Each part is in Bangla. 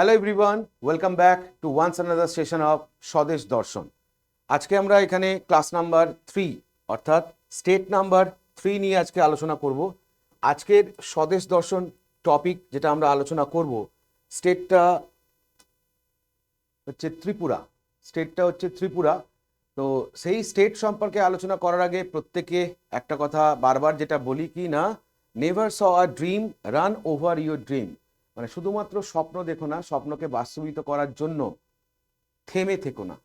Hello everyone, welcome back to once another session of Swadesh Darshan. আজকে আমরা এখানে ক্লাস নাম্বার 3 অর্থাৎ স্টেট নাম্বার 3 নিয়ে আজকে আলোচনা করব। আজকের স্বদেশ দর্শন টপিক যেটা আমরা আলোচনা করব, স্টেটটা হচ্ছে ত্রিপুরা। তো সেই স্টেট সম্পর্কে আলোচনা করার আগে প্রত্যেকে একটা কথা বারবার যেটা বলি কি না, never saw a dream run over your dream. মানে শুধুমাত্র স্বপ্ন দেখো না, স্বপ্নকে বাস্তবিত করার জন্য থেমে থেকো না।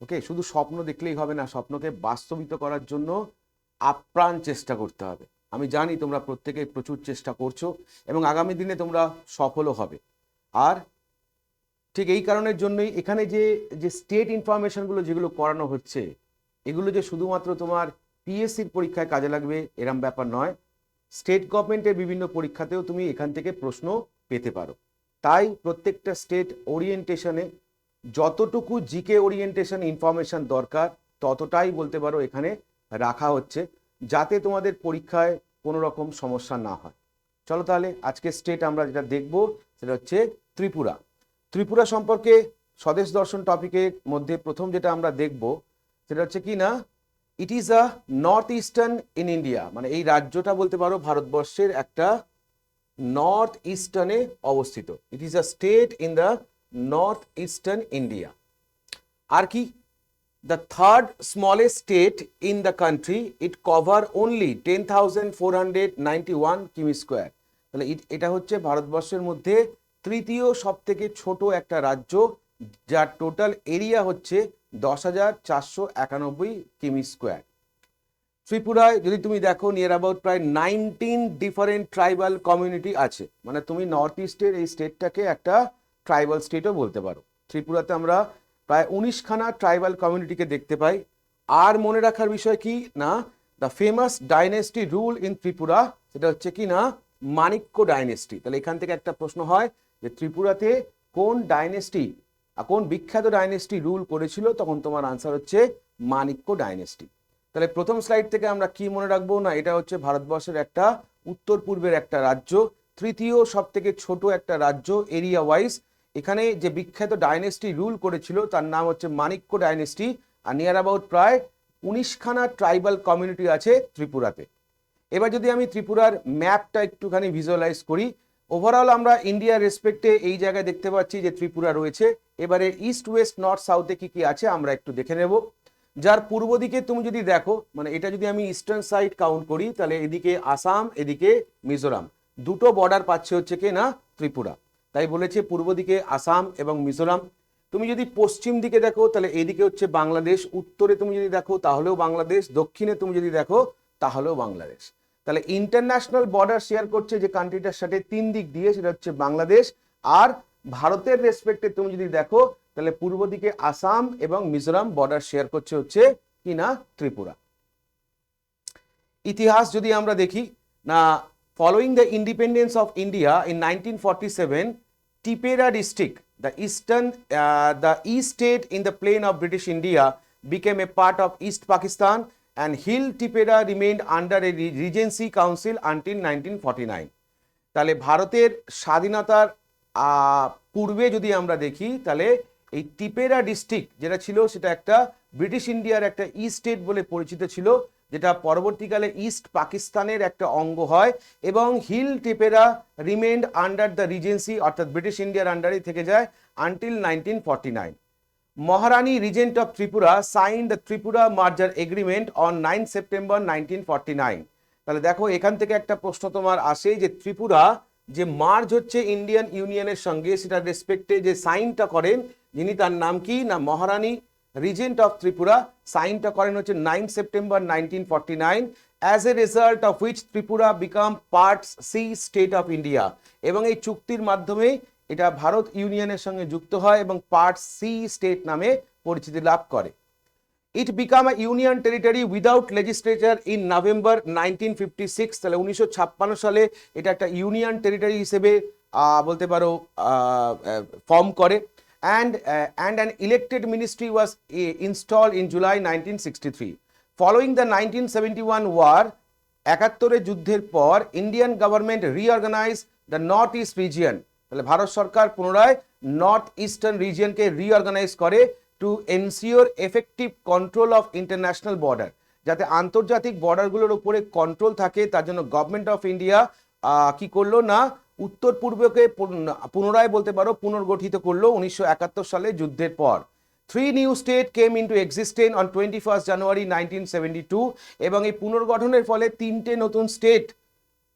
ওকে, শুধু স্বপ্ন দেখলেই হবে না, স্বপ্নকে বাস্তবিত করার জন্য আপ্রাণ চেষ্টা করতে হবে। আমি জানি তোমরা প্রত্যেকেই প্রচুর চেষ্টা করছো এবং আগামী দিনে তোমরা সফলও হবে। আর ঠিক এই কারণের জন্যই এখানে যে যে স্টেট ইনফরমেশনগুলো যেগুলো করানো হচ্ছে, এগুলো যে শুধুমাত্র তোমার পিএসসির পরীক্ষায় কাজে লাগবে এরম ব্যাপার নয়। স্টেট গভর্নমেন্টের বিভিন্ন পরীক্ষাতেও তুমি এখান থেকে প্রশ্ন পেতে পারো। তাই প্রত্যেকটা স্টেট ওরিয়েন্টেশনে যতটুকু জিকে ওরিয়েন্টেশন ইনফরমেশন দরকার ততটাই বলতে পারো এখানে রাখা হচ্ছে, যাতে তোমাদের পরীক্ষায় কোনো রকম সমস্যা না হয়। চলো তাহলে আজকে স্টেট আমরা যেটা দেখব সেটা হচ্ছে ত্রিপুরা। ত্রিপুরা সম্পর্কে স্বদেশ দর্শন টপিকের মধ্যে প্রথম যেটা আমরা দেখব সেটা হচ্ছে কি না, ইট is a north eastern in India. মানে এই রাজ্যটা বলতে পারো ভারতবর্ষের একটা নর্থ ইস্টার্নে অবস্থিত। It is a state in the north eastern India. আর কি, the third smallest state in the country, it cover only 10,491 কিমি স্কোয়ার। তাহলে এটা হচ্ছে ভারতবর্ষের মধ্যে তৃতীয় সব থেকে ছোট একটা রাজ্য, যার টোটাল এরিয়া হচ্ছে 10,491 কিমি স্কোয়ার। ত্রিপুরায় যদি তুমি দেখো নিয়ার অ্যাবাউট প্রায় 19 ডিফারেন্ট ট্রাইবাল কমিউনিটি আছে। মানে তুমি নর্থ ইস্টের এই স্টেটটাকে একটা ট্রাইবাল স্টেটও বলতে পারো। ত্রিপুরাতে আমরা প্রায় 19খানা ট্রাইবাল কমিউনিটিকে দেখতে পাই। আর মনে রাখার বিষয় কি না, the famous dynasty rule in Tripura, সেটা হচ্ছে কি না মাণিক্য ডাইনেস্টি। তাহলে এখান থেকে একটা প্রশ্ন হয় যে ত্রিপুরাতে কোন ডাইনেস্টি, কোন বিখ্যাত ডাইনেস্টি রুল করেছিল, তখন তোমার আনসার হচ্ছে মাণিক্য ডাইনেস্টি। তাহলে প্রথম স্লাইড থেকে আমরা কি মনে রাখবো না, এটা হচ্ছে ভারতবর্ষের একটা উত্তর পূর্বের একটা রাজ্য, তৃতীয় সব থেকে ছোট একটা রাজ্য এরিয়া ওয়াইজ। এখানে যে বিখ্যাত ডাইনেস্টি রুল করেছিল তার নাম হচ্ছে মাণিক্য ডাইনেস্টি। আর নিয়ার অ্যাবাউট প্রায় 19খানা ট্রাইবাল কমিউনিটি আছে ত্রিপুরাতে। এবার যদি আমি ত্রিপুরার ম্যাপটা একটুখানি ভিজুয়ালাইজ করি, ওভারঅল আমরা ইন্ডিয়ার রেসপেক্টে এই জায়গায় দেখতে পাচ্ছি যে ত্রিপুরা রয়েছে। এবারে ইস্ট ওয়েস্ট নর্থ সাউথে কি কি আছে আমরা একটু দেখে নেব। যার পূর্ব দিকে তুমি যদি দেখো, মানে এটা যদি আমি ইস্টার্ন সাইড কাউন্ট করি, তাহলে এদিকে আসাম, এদিকে মিজোরাম, দুটো বর্ডার পাচ্ছে হচ্ছে কি না ত্রিপুরা। তাই বলেছে পূর্ব দিকে আসাম এবং মিজোরাম। তুমি যদি পশ্চিম দিকে দেখো তাহলে এদিকে হচ্ছে বাংলাদেশ, উত্তরে তুমি যদি দেখো তাহলেও বাংলাদেশ, দক্ষিণে তুমি যদি দেখো তাহলেও বাংলাদেশ। তাহলে ইন্টারন্যাশনাল বর্ডার শেয়ার করছে যে কান্ট্রিটার সাথে 3 দিক দিয়ে, সেটা হচ্ছে বাংলাদেশ। আর ভারতের রেসপেক্টে তুমি যদি দেখো তাহলে পূর্ব দিকে আসাম এবং মিজোরাম বর্ডার শেয়ার করছে হচ্ছে কিনা ত্রিপুরা। ইতিহাস যদি আমরা দেখি না, following the independence of India in 1947, Tippera district, the east state in the plain of British India, became a part of East Pakistan, and Hill Tipera remained under a regency council until 1949. তাহলে ভারতের স্বাধীনতার পূর্বে যদি আমরা দেখি তাহলে এই টিপেরা ডিস্ট্রিক্ট যেটা ছিল সেটা একটা ব্রিটিশ ইন্ডিয়ার একটা ইস্ট স্টেট বলে পরিচিত ছিল, যেটা পরবর্তীকালে ইস্ট পাকিস্তানের একটা অঙ্গ হয়। এবং hill Tippera remained under the regency, অর্থাৎ ব্রিটিশ ইন্ডিয়ার আন্ডারেই থেকে যায় until 1949। Maharani regent of Tripura sign the Tripura merger agreement on 9 September 1949। তাহলে দেখো এখান থেকে একটা প্রশ্ন তোমার আসে যে ত্রিপুরা যে মার্জ হচ্ছে ইন্ডিয়ান ইউনিয়নের সঙ্গে, সেটার রেসপেক্টে যে সাইনটা করেন যিনি, তার নাম কি না মহারানী রিজেন্ট অফ ত্রিপুরা। সাইনটা করেন হচ্ছে 9 September 1949, as a result of which Tripura became part C state of India. এবং এই চুক্তির মাধ্যমে এটা ভারত ইউনিয়নের সঙ্গে যুক্ত হয় এবং পার্ট সি স্টেট নামে পরিচিতি লাভ করে। It become a union territory without legislature in November 1956। তাহলে 1956 সালে এটা একটা ইউনিয়ন টেরিটরি হিসেবে বলতে পারো ফর্ম করে। and an elected ministry was installed in July 1963. Following the 1971 war, 71 যুদ্ধের পর Indian government reorganise the north east region তাহলে ভারত সরকার পুনরায় নর্থ ইস্টার্ন রিজিয়নকে রিঅর্গানাইজ করে to ensure effective control of international border, যাতে আন্তর্জাতিক বর্ডারগুলোর উপরে কন্ট্রোল থাকে। তার জন্য গভর্নমেন্ট অফ ইন্ডিয়া কি করলো না, উত্তর পূর্বকে পুনরায় বলতে পারো পুনর্গঠিত করলো 1971 সালে যুদ্ধের পর। 3 new state came into existence on 21 জানুয়ারি 1972, এবং এই পুনর্গঠনের ফলে 3টে নতুন স্টেট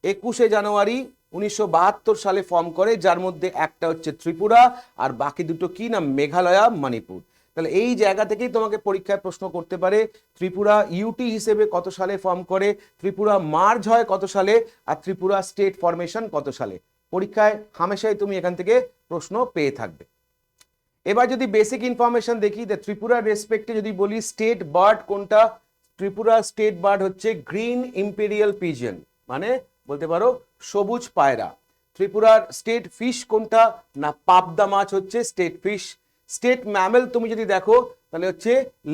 21 জানুয়ারি 1972 সালে ফর্ম করে, যার মধ্যে একটা হচ্ছে ত্রিপুরা আর বাকি দুটো কি না, মেঘালয়, মণিপুর। তাহলে এই জায়গা থেকেই তোমাকে পরীক্ষায় প্রশ্ন করতে পারে ত্রিপুরা ইউটি হিসেবে কত সালে ফর্ম করে, ত্রিপুরা মার্জ হয় কত সালে, আর ত্রিপুরা স্টেট ফরমেশন কত সালে। পরীক্ষায় হামেশাই তুমি এখান থেকে প্রশ্ন পেয়ে থাকবে। এবার যদি বেসিক ইনফরমেশন দেখি, ত্রিপুরার রেসপেক্টে যদি বলি স্টেট বার্ড কোনটা, ত্রিপুরা স্টেট বার্ড হচ্ছে গ্রিন ইম্পেরিয়াল পিজিয়ন, মানে বলতে পারো সবুজ পায়রা। ত্রিপুরার স্টেট ফিশ কোনটা না, পাবদা মাছ হচ্ছে স্টেট ফিশ। স্টেট ম্যামেল তুমি যদি দেখো তাহলে হচ্ছে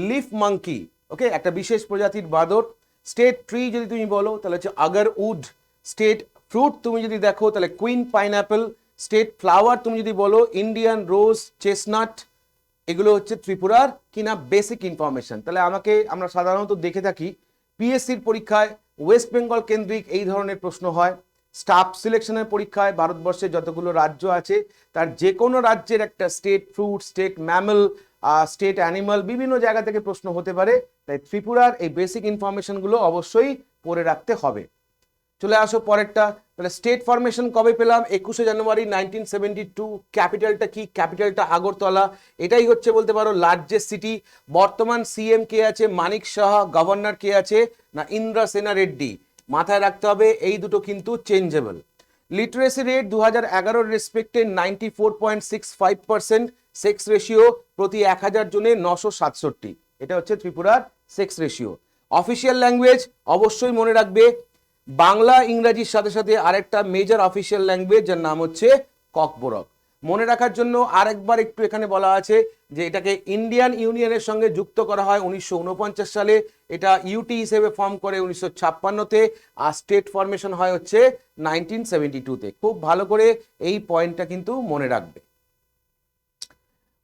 লিফ মাঙ্কি, ওকে, একটা বিশেষ প্রজাতির বাঁদর। স্টেট ট্রি যদি তুমি বলো তাহলে হচ্ছে আগার উড। স্টেট ফ্রুট তুমি যদি দেখো তাহলে কুইন পাইনঅ্যাপল। স্টেট ফ্লাওয়ার তুমি যদি বলো ইন্ডিয়ান রোজ, চেস্টনাট। এগুলো হচ্ছে ত্রিপুরার কিনা বেসিক ইনফরমেশন। তাহলে আমরা সাধারণত দেখে থাকি পিএসসির পরীক্ষায় ওয়েস্ট বেঙ্গল কেন্দ্রিক এই ধরনের প্রশ্ন হয়। স্টাফ সিলেকশনের পরীক্ষায় ভারতবর্ষে যতগুলো রাজ্য আছে তার যে কোনো রাজ্যের একটা state fruit, state mammal, state animal, বিভিন্ন জায়গা থেকে প্রশ্ন হতে পারে। তাই ত্রিপুরার এই বেসিক ইনফরমেশনগুলো অবশ্যই পড়ে রাখতে হবে। চলে আসো পরেরটা। তাহলে স্টেট ফরমেশন কবে পেলাম, 21 জানুয়ারি 1972। ক্যাপিটালটা কি, ক্যাপিটালটা আগরতলা। এটাই হচ্ছে বলতে পারো লার্জেস্ট সিটি। বর্তমান সিএম কে আছে, মানিক সাহা। গভর্নর কে আছে না, ইন্দ্রা সেনা রেড্ডি। মাথায় রাখতে হবে এই দুটো কিন্তু changeable. Literacy rate 2011 রেসপেক্টে 94.65%। Sex ratio প্রতি 1000 জনে 967। এটা হচ্ছে ত্রিপুরার সেক্স রেশিও। অফিসিয়াল ল্যাঙ্গুয়েজ অবশ্যই মনে রাখবে, বাংলা ইংরাজির সাথে সাথে আরেকটা মেজর অফিসিয়াল ল্যাঙ্গুয়েজ যার নাম হচ্ছে ককবরক। মনে রাখার জন্য আরেকবার একটু এখানে বলা আছে যে এটাকে ইন্ডিয়ান ইউনিয়নের সঙ্গে যুক্ত করা হয় 1949 সালে। এটা ইউটি হিসেবে ফর্ম করে 1956-তে, আর স্টেট ফরমেশন হয় হচ্ছে 1972-তে। খুব ভালো করে এই পয়েন্টটা কিন্তু মনে রাখবে।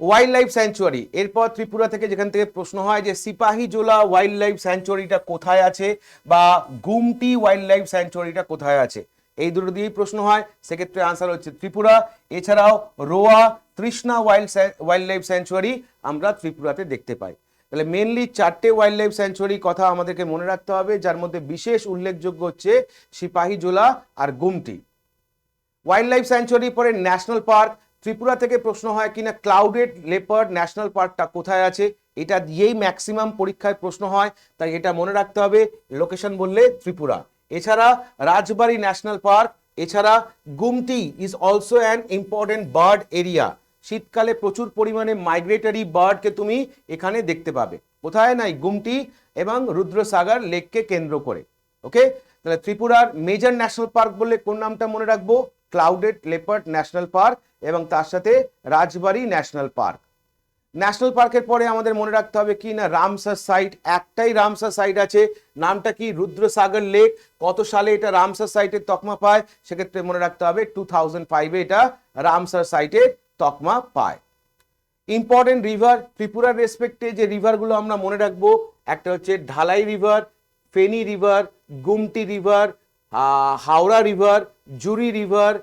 ওয়াইল্ড লাইফ স্যাংচুয়ারি, এরপর ত্রিপুরা থেকে যেখান থেকে প্রশ্ন হয় যে সিপাহীজোলা ওয়াইল্ড লাইফ স্যাংচুয়ারিটা কোথায় আছে, বা গুমটি ওয়াইল্ড লাইফ স্যাংচুয়ারিটা কোথায় আছে, এই দুটো দিয়েই প্রশ্ন হয়। সেক্ষেত্রে আনসার হচ্ছে ত্রিপুরা। এছাড়াও রোয়া, তৃষ্ণা ওয়াইল্ড লাইফ স্যাংচুয়ারি আমরা ত্রিপুরাতে দেখতে পাই। তাহলে মেনলি 4টে ওয়াইল্ড লাইফ স্যাংচুয়ারি কথা আমাদেরকে মনে রাখতে হবে, যার মধ্যে বিশেষ উল্লেখযোগ্য হচ্ছে সিপাহীজোলা আর গুমটি। ওয়াইল্ড লাইফ স্যাংচুয়ারি পরে ন্যাশনাল পার্ক। ত্রিপুরা থেকে প্রশ্ন হয় কিনা ক্লাউডেড লেপার্ড ন্যাশনাল পার্কটা কোথায় আছে, এটা দিয়েই ম্যাক্সিমাম পরীক্ষায় প্রশ্ন হয়, তাই এটা মনে রাখতে হবে লোকেশন বললে ত্রিপুরা। এছাড়া রাজবাড়ি ন্যাশনাল পার্ক, এছাড়া Gumti is also an important bird area. শীতকালে প্রচুর পরিমাণে মাইগ্রেটরি বার্ডকে তুমি এখানে দেখতে পাবে। কোথায় নাই, গুমটি এবং রুদ্রসাগর লেককে কেন্দ্র করে। ওকে, তাহলে ত্রিপুরার মেজর ন্যাশনাল পার্ক বললে কোন নামটা মনে রাখবো, ক্লাউডেড লেপার্ড ন্যাশনাল পার্ক এবং তার সাথে রাজবাড়ি ন্যাশনাল পার্ক। ন্যাশনাল পার্কের পরে আমাদের মনে রাখতে হবে কি না রামসার সাইট। একটাই রামসার সাইট আছে, নামটা কি, রুদ্রসাগর লেক। কত সালে এটা রামসার সাইটের তকমা পায়, সেক্ষেত্রে মনে রাখতে হবে 2005-এ এটা রামসার সাইটের তকমা পায়। ইম্পর্টেন্ট রিভার, ত্রিপুরার রেসপেক্টে যে রিভারগুলো আমরা মনে রাখবো, একটা হচ্ছে Dhalai river, Feni river, Gumti river, Haora river, Juri river,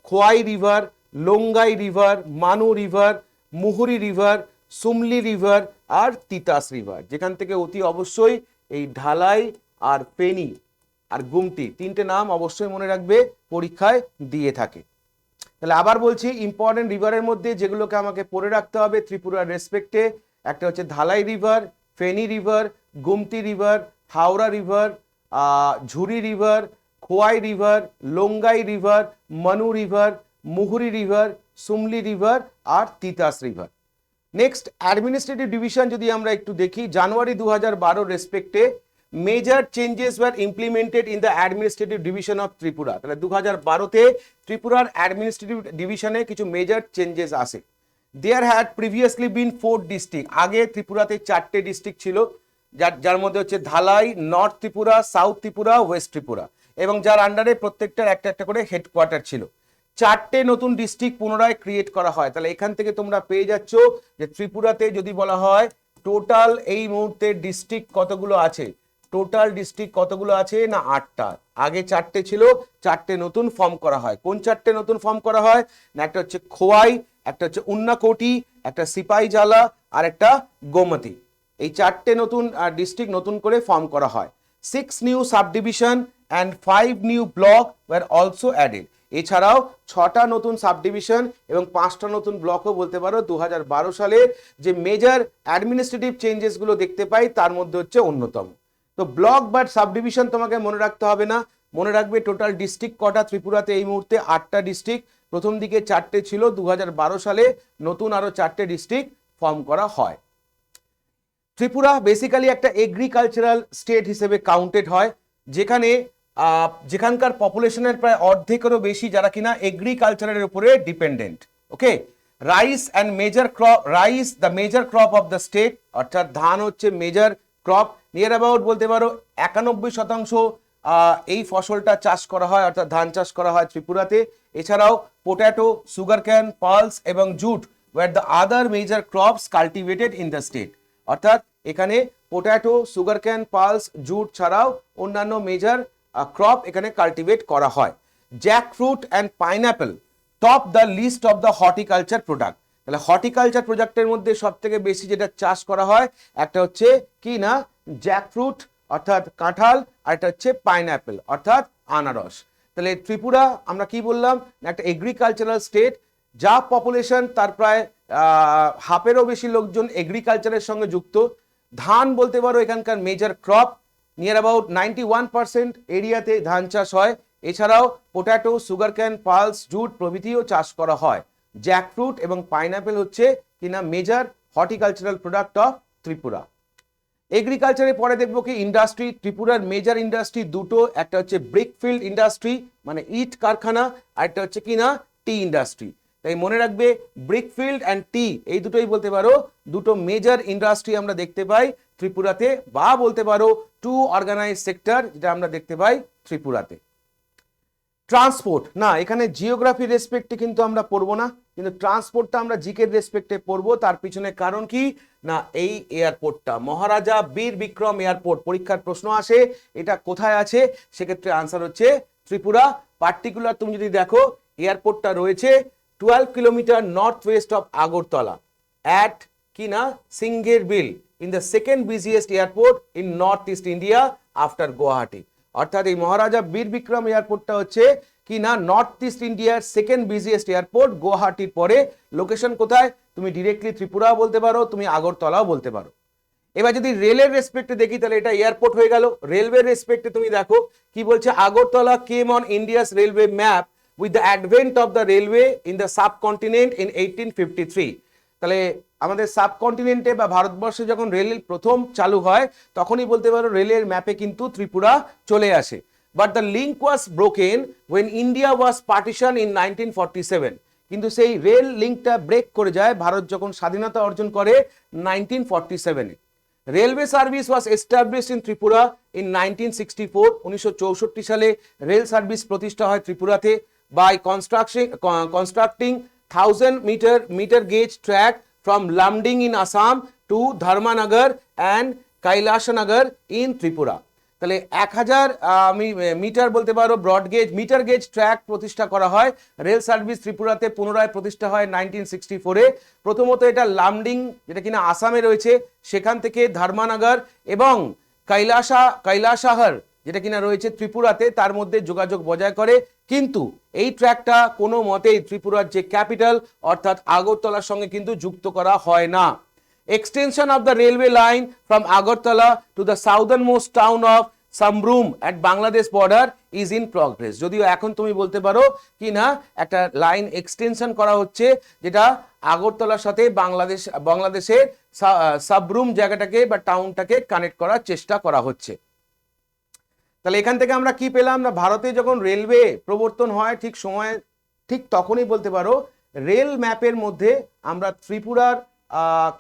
Khowai river, Longai river, Manu river, Muhuri river, Sumli river আর তিতাস রিভার। যেখান থেকে অতি অবশ্যই এই ঢালাই আর ফেনী আর গুমটি 3টে নাম অবশ্যই মনে রাখবে, পরীক্ষায় দিয়ে থাকে। তাহলে আবার বলছি, ইম্পর্টেন্ট রিভারের মধ্যে যেগুলোকে আমাকে পড়ে রাখতে হবে ত্রিপুরার রেসপেক্টে, একটা হচ্ছে Dhalai river, Feni river, Gumti river, Haora river, Juri river, Khowai river, Longai river, Manu river, Muhuri river, Sumli river আর Titas river. Next administrative division যদি আমরা একটু দেখি, জানুয়ারি 2012 রেসপেক্টে major changes were implemented in the administrative division of Tripura. তাহলে 2012-তে ত্রিপুরার অ্যাডমিনিস্ট্রেটিভ ডিভিশনে কিছু মেজর চেঞ্জেস আসে। There had previously been 4 district. আগে ত্রিপুরাতে 4টে ডিস্ট্রিক্ট ছিল, যার মধ্যে হচ্ছে ধালাই, north Tripura, south Tripura, west Tripura, এবং যার আন্ডারে প্রত্যেকটার একটা একটা করে হেডকোয়ার্টার ছিল। 4টে নতুন ডিস্ট্রিক্ট পুনরায় ক্রিয়েট করা হয়। তাহলে এখান থেকে তোমরা পেয়ে যাচ্ছ যে ত্রিপুরাতে যদি বলা হয় টোটাল এই মুহূর্তে ডিস্ট্রিক্ট কতগুলো আছে, টোটাল ডিস্ট্রিক্ট কতগুলো আছে না 8টা। আগে 4টে ছিল, 4টে নতুন ফর্ম করা হয়। কোন 4টে নতুন ফর্ম করা হয় না, একটা হচ্ছে খোয়াই, একটা হচ্ছে উন্নাকোটি, একটা সিপাহীজালা আর একটা গোমতী। এই 4টে নতুন ডিস্ট্রিক্ট নতুন করে ফর্ম করা হয়। 6 new sub division and 5 new block were also added. এছাড়াও 6টা নতুন সাব ডিভিশন এবং 5টা নতুন ব্লকও বলতে পারো 2012 সালের যে মেজর অ্যাডমিনিস্ট্রেটিভ চেঞ্জেসগুলো দেখতে পাই তার মধ্যে হচ্ছে অন্যতম। তো ব্লক বা সাব ডিভিশন তোমাকে মনে রাখতে হবে না, মনে রাখবে টোটাল ডিস্ট্রিক্ট কটা ত্রিপুরাতে এই মুহূর্তে 8টা ডিস্ট্রিক্ট। প্রথম দিকে 4টে ছিল, 2012 সালে নতুন আরো 4টে ডিস্ট্রিক্ট ফর্ম করা হয়। ত্রিপুরা বেসিক্যালি একটা এগ্রিকালচারাল স্টেট হিসেবে কাউন্টেড হয়, যেখানে যেখানকার পপুলেশনের প্রায় অর্ধেকেরও বেশি যারা কিনা এগ্রিকালচারের উপরে dependent. Okay, rice and major crop, rice the major crop of the state, অর্থাৎ ধান হচ্ছে মেজর ক্রপ। নিয়ার অ্যাবাউট বলতে পারো 91% এই ফসলটা চাষ করা হয়, অর্থাৎ ধান চাষ করা হয় ত্রিপুরাতে। এছাড়াও পোট্যাটো, সুগার ক্যান, পালস এবং jute were the other major crops cultivated in the state. অর্থাৎ এখানে potato, sugar cane, pulse, jute ছাড়াও অন্যান্য মেজর ক্রপ এখানে কাল্টিভেট করা হয়। Jackfruit and pineapple top the list of the horticulture product. তাহলে হর্টিকালচার প্রোডাক্টের মধ্যে সব থেকে বেশি যেটা চাষ করা হয় একটা হচ্ছে কি না জ্যাকফ্রুট অর্থাৎ কাঁঠাল, আর একটা হচ্ছে পাইনঅ্যাপেল অর্থাৎ আনারস। তাহলে ত্রিপুরা আমরা কি বললাম, একটা এগ্রিকালচারাল স্টেট, যা পপুলেশন তার প্রায় হাফেরও বেশি লোকজন এগ্রিকালচারের সঙ্গে যুক্ত। ধান বলতে পারো এখানকার মেজর ক্রপ, নিয়ার অ্যাবাউট 91% এরিয়াতে ধান চাষ হয়। এছাড়াও potato, sugar cane, pulse, jute প্রভৃতিও চাষ করা হয়। জ্যাকফ্রুট এবং পাইনঅ্যাপেল হচ্ছে কিনা major horticultural product of Tripura. এগ্রিকালচারের পরে দেখবো কি ইন্ডাস্ট্রি। ত্রিপুরার মেজর ইন্ডাস্ট্রি দুটো, একটা হচ্ছে ব্রিকফিল্ড ইন্ডাস্ট্রি মানে ইট কারখানা, আর একটা হচ্ছে কিনা টি ইন্ডাস্ট্রি। তাই মনে রাখবে ব্রিকফিল্ড অ্যান্ড টি এই দুটোই বলতে পারো দুটো মেজর ইন্ডাস্ট্রি আমরা দেখতে পাই ত্রিপুরাতে, বা বলতে পারো টু অর্গানাইজ সেক্টর যেটা আমরা দেখতে পাই ত্রিপুরাতে। ট্রান্সপোর্ট না, এখানে জিওগ্রাফি রেসপেক্টে কিন্তু আমরা পড়বো না, কিন্তু ট্রান্সপোর্টটা আমরা জিকের রেসপেক্টে পড়বো। তার পিছনে কারণ কি না, এই এয়ারপোর্টটা মহারাজা বীর বিক্রম এয়ারপোর্ট, পরীক্ষার প্রশ্ন আসে এটা কোথায় আছে, সেক্ষেত্রে আনসার হচ্ছে ত্রিপুরা। পার্টিকুলার তুমি যদি দেখো এয়ারপোর্টটা রয়েছে 12 kilometre north west of Agartala at কিনা Singerbhil in the second biggest airport in north east India after Guwahati. অর্থাৎ এই মহারাজা বীর বিক্রম এয়ারপোর্টটা হচ্ছে কি না নর্থ ইস্ট ইন্ডিয়ার সেকেন্ড বিজিয়েস্ট এয়ারপোর্ট, গুয়াহাটির পরে। লোকেশন কোথায়, তুমি ডিরেক্টলি ত্রিপুরাও বলতে পারো, তুমি আগরতলাও বলতে পারো। এবার যদি রেলের রেসপেক্টে দেখি তাহলে এটা এয়ারপোর্ট হয়ে গেল। রেলওয়ে রেসপেক্টে তুমি দেখো কি বলছে, আগরতলা কেম on India's railway map with the advent of the railway in the subcontinent in 1853। তাহলে আমাদের সাবকন্টিনেন্টে বা ভারতবর্ষে যখন রেল প্রথম চালু হয় তখনই বলতে পারো রেলের ম্যাপে কিন্তু ত্রিপুরা চলে আসে। But the link was broken when India was partition in 1947। কিন্তু সেই রেল লিঙ্কটা ব্রেক করে যায় ভারত যখন স্বাধীনতা অর্জন করে 1947-এ। Railway service was established in Tripura in 1964। 1964 সালে রেল সার্ভিস প্রতিষ্ঠা হয় ত্রিপুরাতে by constructing 1000 meter gauge track from Lamding in Assam to Dharmanagar and Kailashanagar in Tripura। তাহলে 1000 মিটার বলতে পারো broad gauge metre gauge track প্রতিষ্ঠা করা হয়। রেল সার্ভিস ত্রিপুরাতে পুনরায় প্রতিষ্ঠা হয় 1964-এ। প্রথমত এটা লামডিং যেটা কিনা আসামে রয়েছে সেখান থেকে ধর্মানগর এবং কৈলাসহর যেটা কিনা রয়েছে ত্রিপুরাতে তার মধ্যে যোগাযোগ বজায় করে। কিন্তু এই ট্র্যাকটা কোনো মতেই ত্রিপুরার যে ক্যাপিটাল অর্থাৎ আগরতলার সঙ্গে কিন্তু যুক্ত করা হয় না। Extension of the railway line from Agartala to the southernmost town of Sambrum at Bangladesh border is in progress। যদিও এখন তুমি বলতে পারো কি না একটা লাইন এক্সটেনশন করা হচ্ছে যেটা আগরতলার সাথে বাংলাদেশের সাবরুম জায়গাটাকে বা টাউনটাকে কানেক্ট করার চেষ্টা করা হচ্ছে। তাহলে এখান থেকে আমরা কি পেলাম না, ভারতে যখন রেলওয়ে প্রবর্তন হয় ঠিক তখনই বলতে পারো রেল ম্যাপের মধ্যে আমরা ত্রিপুরার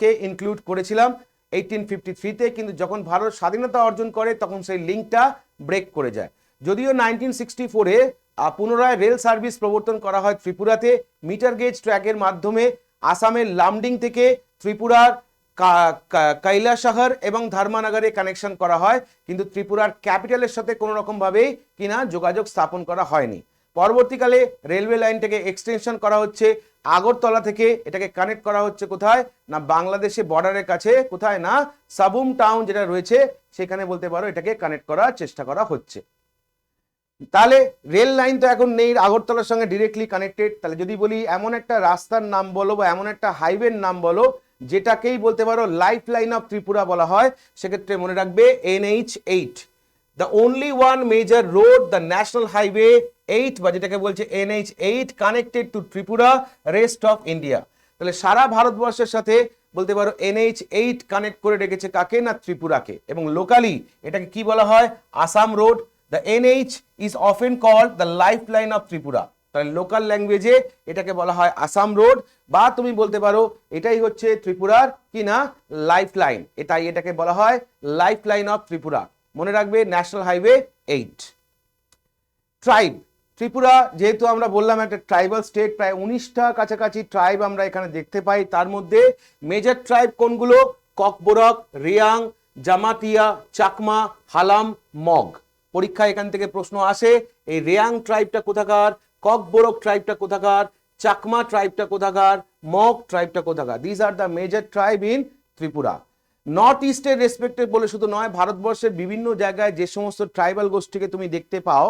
কে ইনক্লুড করেছিলাম 1853-তে। কিন্তু যখন ভারত স্বাধীনতা অর্জন করে তখন সেই লিঙ্কটা ব্রেক করে যায়। যদিও 1964-এ পুনরায় রেল সার্ভিস প্রবর্তন করা হয় ত্রিপুরাতে মিটার গেজ ট্র্যাকের মাধ্যমে। আসামের লামডিং থেকে ত্রিপুরার কৈলাসহর এবং ধর্মনগরে কানেকশন করা হয়, কিন্তু ত্রিপুরার ক্যাপিটালের সাথে কোনো রকম ভাবেই কিনা যোগাযোগ স্থাপন করা হয়নি। পরবর্তীকালে রেলওয়ে লাইনটাকে এক্সটেনশন করা হচ্ছে আগরতলা থেকে, এটাকে কানেক্ট করা হচ্ছে কোথায় না বাংলাদেশে বর্ডারের কাছে, কোথায় না সাবুম টাউন যেটা রয়েছে সেখানে বলতে পারো এটাকে কানেক্ট করার চেষ্টা করা হচ্ছে। তাহলে রেল লাইন তো এখন নেই আগরতলার সঙ্গে ডিরেক্টলি কানেক্টেড, তাহলে যদি বলি এমন একটা রাস্তার নাম বলো বা এমন একটা হাইওয়ের নাম বলো যেটাকেই বলতে পারো লাইফ লাইন অফ ত্রিপুরা বলা হয়, সেক্ষেত্রে মনে রাখবে NH8, the only one major road, the national highway 8 বা যেটাকে বলছে NH8 connected to Tripura rest of India. তাহলে সারা ভারতবর্ষের সাথে বলতে পারো NH8 কানেক্ট করে রেখেছে কাকে না ত্রিপুরাকে, এবং লোকালি এটাকে কি বলা হয় Assam road. The NH is often called the lifeline of Tripura. তাহলে লোকাল ল্যাঙ্গুয়েজে এটাকে বলা হয় আসাম রোড, বা তুমি বলতে পারো এটাই হচ্ছে ত্রিপুরার কি না লাইফ লাইন, এটাকে বলা হয় লাইফ লাইন অফ ত্রিপুরা। মনে রাখবে ন্যাশনাল হাইওয়ে 8। ট্রাইব, ত্রিপুরা যেহেতু আমরা বললাম একটা ট্রাইবাল স্টেট, প্রায় 19টা কাছাকাছি ট্রাইব আমরা এখানে দেখতে পাই। তার মধ্যে মেজর ট্রাইব কোনগুলো? ককবরক, রিয়াং, জামাতিয়া, চাকমা, হালাম, মগ। পরীক্ষা এখান থেকে প্রশ্ন আসে, এই রিয়াং ট্রাইবটা কোথাকার, ককবরক ট্রাইবটা কোথাকার, চাকমা ট্রাইবটা কোথাকার, মগ ট্রাইবটা কোথাকার। This are the major tribe in Tripura. North ইস্টের রেসপেক্টেড বলে শুধু নয়, ভারতবর্ষের বিভিন্ন জায়গায় যে সমস্ত ট্রাইবাল গোষ্ঠীকে তুমি দেখতে পাও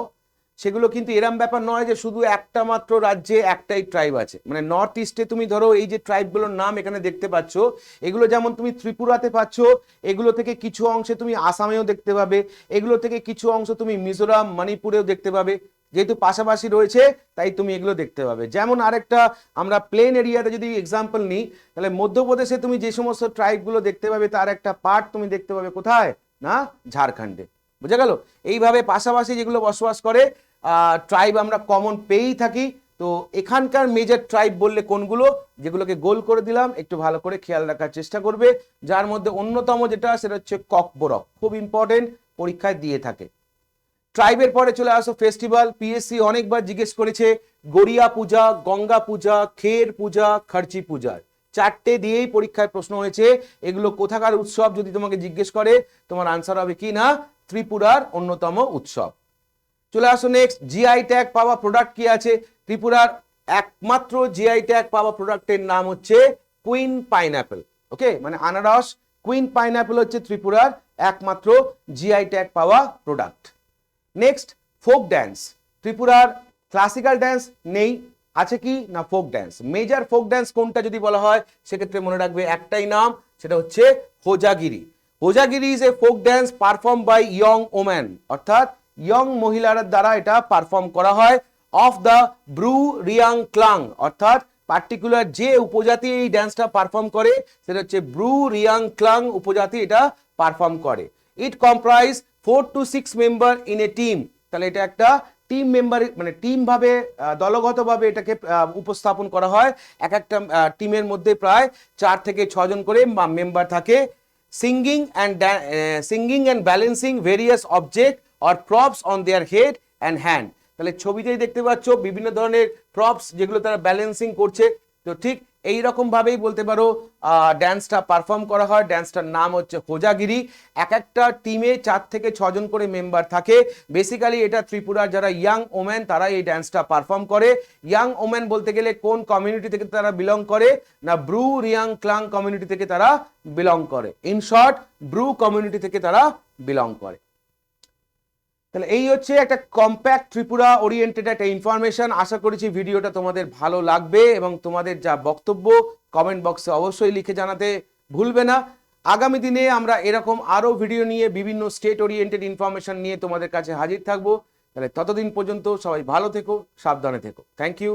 সেগুলো কিন্তু এরম ব্যাপার নয় যে শুধু একটা মাত্র রাজ্যে একটাই ট্রাইব আছে। মানে নর্থ ইস্টে তুমি ধরো এই যে ট্রাইবগুলোর নাম এখানে দেখতে পাচ্ছ, এগুলো যেমন তুমি ত্রিপুরাতে পাচ্ছ, এগুলো থেকে কিছু অংশে তুমি আসামেও দেখতে পাবে, এগুলো থেকে কিছু অংশ তুমি মিজোরাম, মণিপুরেও দেখতে পাবে। যেহেতু পাশাপাশি রয়েছে তাই তুমি এগুলো দেখতে পাবে। যেমন আরেকটা আমরা প্লেন এরিয়াতে যদি এক্সাম্পল নিই, তাহলে মধ্যপ্রদেশে তুমি যে সমস্ত ট্রাইবগুলো দেখতে পাবে তার একটা পার্ট তুমি দেখতে পাবে কোথায় না ঝাড়খণ্ডে। বুঝা গেল? এইভাবে পাশাপাশি যেগুলো বসবাস করে ট্রাইব আমরা কমন পেয়েই থাকি। তো এখানকার মেজর ট্রাইব বললে কোনগুলো, যেগুলোকে গোল করে দিলাম, একটু ভালো করে খেয়াল রাখার চেষ্টা করবে। যার মধ্যে অন্যতম যেটা সেটা হচ্ছে ককবরক, খুব ইম্পর্টেন্ট, পরীক্ষায় দিয়ে থাকে। ট্রাইবের পরে চলে আসো ফেস্টিভ্যাল। পিএসসি অনেকবার জিজ্ঞেস করেছে গড়িয়া পূজা, গঙ্গা পূজা, খের পূজা, খরচি পূজা, চারটে দিয়েই পরীক্ষায় প্রশ্ন হয়েছে। এগুলো কোথাকার উৎসব যদি তোমাকে জিজ্ঞেস করে, তোমার আনসার হবে কি না ত্রিপুরার অন্যতম উৎসব। চলে আসো নেক্সট, জিআই ট্যাগ পাওয়া প্রোডাক্ট কি আছে? ত্রিপুরার একমাত্র জিআই ট্যাগ পাওয়া প্রোডাক্টের নাম হচ্ছে কুইন পাইনঅ্যাপেল। ওকে, মানে আনারস, কুইন পাইনঅ্যাপেল হচ্ছে ত্রিপুরার একমাত্র জিআই ট্যাগ পাওয়া প্রোডাক্ট। Next, folk dance. ত্রিপুরার ক্লাসিক্যাল ড্যান্স নেই, আছে কি না folk dance. Major folk dance কোনটা যদি বলা হয় সেক্ষেত্রে মনে রাখবে একটাই নাম, সেটা হচ্ছে Hojagiri. Hojagiri is a folk dance perform by young woman, অর্থাৎ ইয়ং মহিলার দ্বারা এটা পারফর্ম করা হয়। Of the Bru Reang clan, অর্থাৎ পার্টিকুলার যে উপজাতি এই ড্যান্সটা পারফর্ম করে সেটা হচ্ছে ব্রু রিয়াং ক্লাং উপজাতি এটা পারফর্ম করে। It comprise 4 to 6 member in a team. তাহলে এটা একটা টিম মেম্বার, মানে টিম ভাবে দলগতভাবে এটাকে উপস্থাপন করা হয়। এক একটা টিমের মধ্যে প্রায় 4 থেকে 6 জন করে মেম্বার থাকে। Singing and balancing various object or props on their head and hand. তাহলে ছবিতেই দেখতে পাচ্ছ বিভিন্ন ধরনের প্রপস যেগুলো তারা ব্যালেন্সিং করছে। তো ঠিক এই রকম ভাবেই বলতে পারো ড্যান্সটা পারফর্ম করা হয়। ড্যান্সটার নাম হচ্ছে হোজাগিরি। এক একটা টিমে 4 থেকে 6 জন করে মেম্বার থাকে। বেসিক্যালি এটা ত্রিপুরার যারা ইয়াং ওমেন তারা এই ড্যান্সটা পারফর্ম করে। ইয়াং ওমেন বলতে গেলে কোন কমিউনিটি থেকে তারা বিলং করে না ব্রু রিয়াং ক্লাং কমিউনিটি থেকে তারা বিলং করে। ইন শর্ট, ব্রু কমিউনিটি থেকে তারা বিলং করে। তাহলে এই হচ্ছে একটা কম্প্যাক্ট ত্রিপুরা ওরিয়েন্টেড একটা ইনফরমেশন। আশা করেছি ভিডিওটা তোমাদের ভালো লাগবে এবং তোমাদের যা বক্তব্য কমেন্ট বক্সে অবশ্যই লিখে জানাতে ভুলবে না। আগামী দিনে আমরা এরকম আরো ভিডিও নিয়ে বিভিন্ন স্টেট ওরিয়েন্টেড ইনফরমেশন নিয়ে তোমাদের কাছে হাজির থাকবো। তাহলে ততদিন পর্যন্ত সবাই ভালো থেকো, সাবধানে থেকো। Thank you.